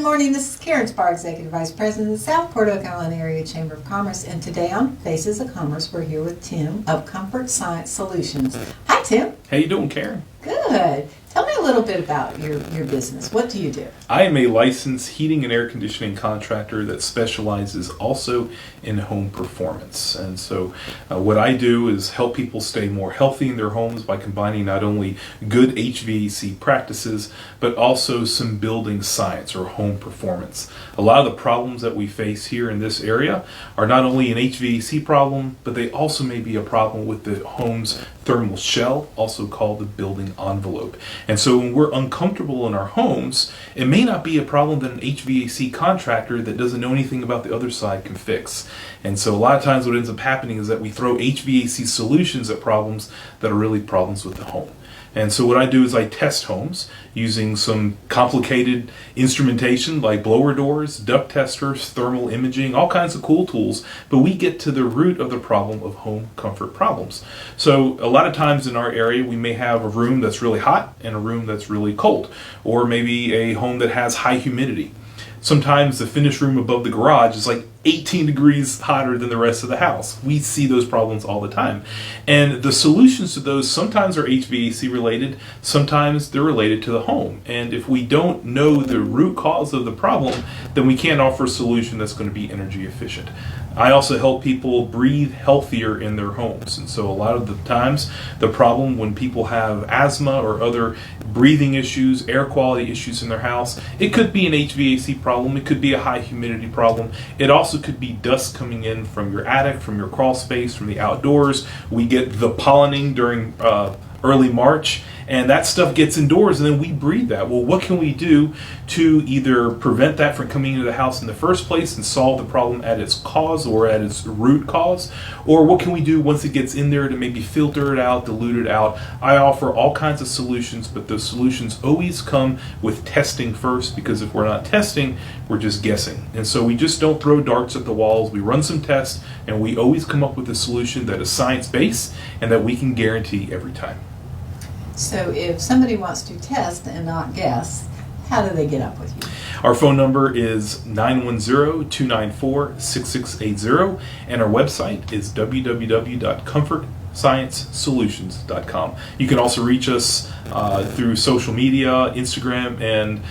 Good morning, this is Karen Spar, Executive Vice President of the South Port Oak Island Area Chamber of Commerce, and today on Faces of Commerce, we're here with Tim of Comfort Science Solutions. Hi, Tim. How you doing, Karen? Good. Tell me a little bit about your business. What do you do? I am a licensed heating and air conditioning contractor that specializes also in home performance. And so what I do is help people stay more healthy in their homes by combining not only good HVAC practices, but also some building science or home performance. A lot of the problems that we face here in this area are not only an HVAC problem, but they also may be a problem with the home's thermal shell, also called the building envelope. And so when we're uncomfortable in our homes, it may not be a problem that an HVAC contractor that doesn't know anything about the other side can fix. And so a lot of times what ends up happening is that we throw HVAC solutions at problems that are really problems with the home. And so what I do is I test homes using some complicated instrumentation like blower doors, duct testers, thermal imaging, all kinds of cool tools, but we get to the root of the problem of home comfort problems. So a lot of times in our area we may have a room that's really hot and a room that's really cold, or maybe a home that has high humidity. Sometimes the finished room above the garage is like 18 degrees hotter than the rest of the house. We see those problems all the time. And the solutions to those sometimes are HVAC related, sometimes they're related to the home. And if we don't know the root cause of the problem, then we can't offer a solution that's going to be energy efficient. I also help people breathe healthier in their homes. And so a lot of the times the problem when people have asthma or other breathing issues, air quality issues in their house, it could be an HVAC problem, it could be a high humidity problem. It also could be dust coming in from your attic, from your crawl space, from the outdoors. We get the pollinating during early March, and that stuff gets indoors and then we breathe that. Well, what can we do to either prevent that from coming into the house in the first place and solve the problem at its cause or at its root cause? Or what can we do once it gets in there to maybe filter it out, dilute it out? I offer all kinds of solutions, but those solutions always come with testing first, because if we're not testing, we're just guessing. And so we just don't throw darts at the walls. We run some tests and we always come up with a solution that is science-based and that we can guarantee every time. So if somebody wants to test and not guess, how do they get up with you? Our phone number is 910-294-6680, and our website is www.comfortsciencesolutions.com. You can also reach us through social media, Instagram and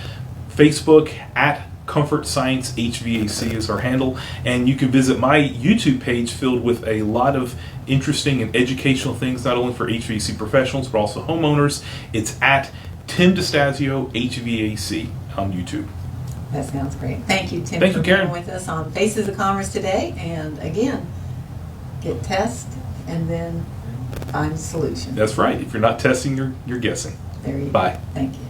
Facebook at Comfort Science HVAC is our handle, and you can visit my YouTube page filled with a lot of interesting and educational things, not only for HVAC professionals but also homeowners. It's at Tim DeStasio HVAC on YouTube. That sounds great. Thank you, Tim, Thank for you, Karen. being with us on Faces of Commerce today. And again, get test and then find a solution. That's right. If you're not testing, you're guessing. There you go. Bye. Thank you.